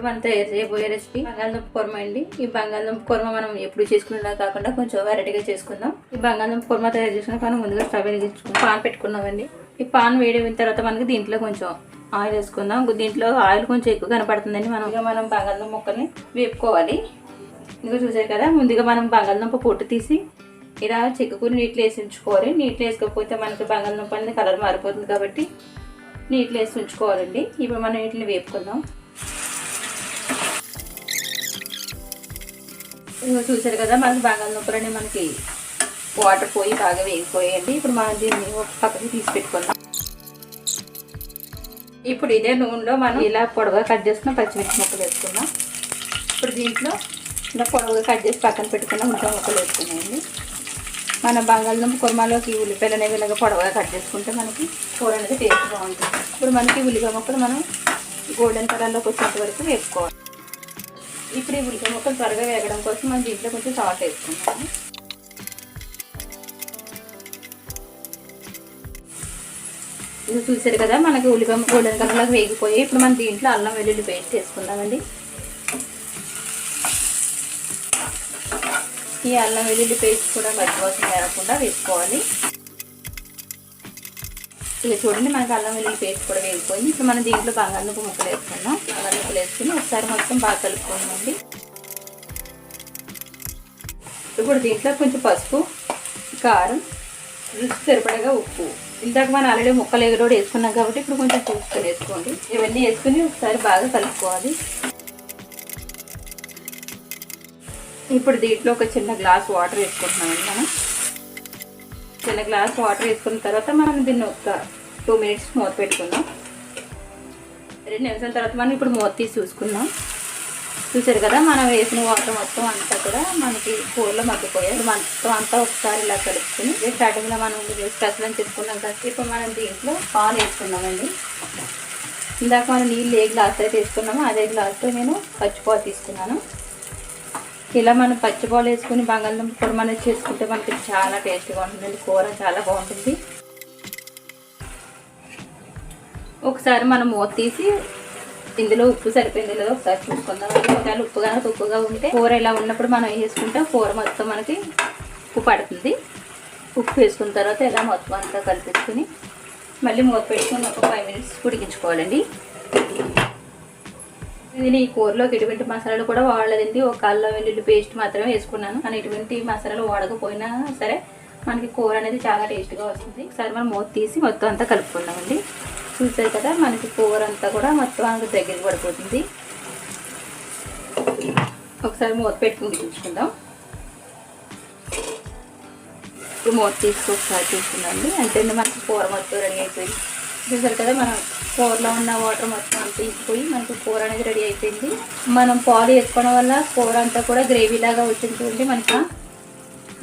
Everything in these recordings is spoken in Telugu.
ఇప్పుడు మనం తయారు చేయబోయే రెసిపీ బంగాళదుంప కుర్మా అండి. ఈ బంగాళదుంప కుర్మా మనం ఎప్పుడు చేసుకునేలా కాకుండా కొంచెం వెరైటీగా చేసుకుందాం. ఈ బంగాళదుంప కుర్మా తయారు చేసుకున్న మనం ముందుగా స్టవ్ వెలిగించుకుని పాన్ పెట్టుకున్నామండి. ఈ పాన్ వేడిన తర్వాత మనకి దీంట్లో కొంచెం ఆయిల్ వేసుకుందాం. దీంట్లో ఆయిల్ కొంచెం ఎక్కువ కనపడుతుందండి. మనం బంగాళదుంప ముక్కల్ని వేపుకోవాలి. ఇంకా చూసారు కదా, ముందుగా మనం బంగాళదుంప పొట్టు తీసి ఇలా చెక్కుకుని నీటిలో వేసి ఉంచుకోవాలి. నీటిలో వేసుకోకపోతే మనకి బంగాళదుంప అనేది కలర్ మారిపోతుంది కాబట్టి నీటిలో వేసి ఉంచుకోవాలండి. ఇప్పుడు మనం వీటిని వేపుకుందాం. చూసారు కదా, మనకి బంగాళదుంపలన్నీ మనకి వాటర్ పోయి బాగా వేగిపోయాయండి. ఇప్పుడు మనం దీన్ని ఒక పక్కకి తీసి పెట్టుకుందాం. ఇప్పుడు ఇదే నూనెలో మనం ఇలా పొడవుగా కట్ చేసుకున్న పచ్చిమిర్చి ముక్కలు వేసుకుందాం. ఇప్పుడు దీంట్లో ఇలా పొడవుగా కట్ చేసి పక్కన పెట్టుకున్న ముద్ద ముక్కలు వేసుకున్నాయండి. మన బంగాళదుంప కుర్మాలోకి ఉల్లిపాయలు అనేవి ఇలాగ పొడవుగా కట్ చేసుకుంటే మనకి కూర అనేది టేస్ట్ బాగుంటుంది. ఇప్పుడు మనకి ఉల్లిపాయ ముక్కలు మనం గోల్డెన్ కలర్లోకి వచ్చేంత వరకు వేసుకోవాలి. ఇప్పుడు ఈ ఉల్లిపాయ ముక్కలు త్వరగా వేగడం కోసం మనం దీంట్లో కొంచెం సాల్ట్ వేసుకున్నాము. ఇది చూసారు కదా, మనకి ఉల్లిపాయ గోల్డెన్ కలర్లోకి వేగిపోయి ఇప్పుడు మనం దీంట్లో అల్లం వెల్లుల్లి పేస్ట్ వేసుకుందామండి. ఈ అల్లం వెల్లుల్లి పేస్ట్ కూడా పచ్చివాసన లేకుండా వేసుకోవాలి. ఇలా చూడండి, మనకి అల్లం వెల్లుల్లి పేస్ట్ కూడా వేగిపోయింది. ఇప్పుడు మనం దీంట్లో బంగాళదుంప ముక్కలు వేసుకున్నాం. బంగాళదుంపలు వేసుకుని ఒకసారి మొత్తం బాగా కలుపుకోండి. ఇప్పుడు దీంట్లో కొంచెం పసుపు, కారం, రుచి సరిపడగా ఉప్పు. ఇందాక మనం ఆల్రెడీ ముక్కలు ఎగరోడు వేసుకున్నాం కాబట్టి ఇప్పుడు కొంచెం చూసుకొని వేసుకోండి. ఇవన్నీ వేసుకుని ఒకసారి బాగా కలుపుకోవాలి. ఇప్పుడు దీంట్లో ఒక చిన్న గ్లాస్ వాటర్ వేసుకుంటున్నామండి. మనం చిన్న గ్లాస్ వాటర్ వేసుకున్న తర్వాత మనం దీన్ని ఒక 2 మినిట్స్ మూత పెట్టుకుందాం. 2 నిమిషాల తర్వాత మనం ఇప్పుడు మూత తీసి చూసుకుందాం. చూసారు కదా, మనం వేసిన వాటర్ మొత్తం అంతా కూడా మనకి కూరలో మగ్గిపోయాయి. మొత్తం అంతా ఒకసారి ఇలా కలుపుకుని స్టార్టింగ్లో మనం స్పెషల్ అని చెప్పుకున్నాం కదా, ఇప్పుడు మనం దీంట్లో పాలు వేసుకున్నామండి. ఇందాక మనం నీళ్ళు ఏ గ్లాస్ అయితే వేసుకున్నామో అదే గ్లాస్తో నేను పచ్చిపాలు తీసుకున్నాను. ఇలా మనం పచ్చిపాలు వేసుకుని బంగాళదుంప కుర్మా అనేది చేసుకుంటే మనకి చాలా టేస్ట్గా ఉంటుందండి. కూర చాలా బాగుంటుంది. ఒకసారి మనం మూత తీసి ఇందులో ఉప్పు సరిపోయింది లేదో ఒకసారి చూసుకుందాం. ఒకవేళ ఉప్పుగా ఉప్పుగా ఉంటే కూర ఇలా ఉన్నప్పుడు మనం వేసుకుంటే కూర మొత్తం మనకి ఉప్పు పడుతుంది. ఉప్పు వేసుకున్న తర్వాత ఇలా మొత్తం అంతా కలిపేసుకుని మళ్ళీ మూత పెట్టుకుని ఒక 5 మినిట్స్ ఉడికించుకోవాలండి. ఇది ఈ కూరలోకి ఎటువంటి మసాలాలు కూడా వాడలేదండి. ఒక అల్లం వెల్లుల్లి పేస్ట్ మాత్రమే వేసుకున్నాను. కానీ ఎటువంటి మసాలాలు వాడకపోయినా సరే మనకి కూర అనేది చాలా టేస్ట్గా వస్తుంది. ఒకసారి మనం మూత తీసి మొత్తం అంతా కలుపుకుందామండి. చూసారు కదా, మనకి కూర అంతా కూడా మొత్తం అంతా దగ్గరికి పడిపోతుంది. ఒకసారి మూత పెట్టుకుని ఉడికించుకుందాం. ఇప్పుడు మూత తీసుకు ఒకసారి చూసుకుందామండి. అంతే, మనకి కూర మొత్తం రెడీ అయిపోయింది. చూసారు కదా, మనం కూరలో ఉన్న వాటర్ మొత్తం తీసిపోయి మనకి కూర అనేది రెడీ అయిపోయింది. మనం పాలు వేసుకోవడం వల్ల కూర అంతా కూడా గ్రేవీ లాగా వచ్చింది. చూడండి, మనకి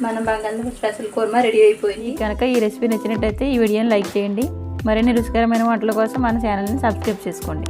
మనం బంగాళదుంప స్పెషల్ కుర్మా రెడీ అయిపోయింది. కనుక ఈ రెసిపీ నచ్చినట్టయితే ఈ వీడియోని లైక్ చేయండి. మరిన్ని రుచికరమైన వంటల కోసం మన ఛానల్ని సబ్స్క్రైబ్ చేసుకోండి.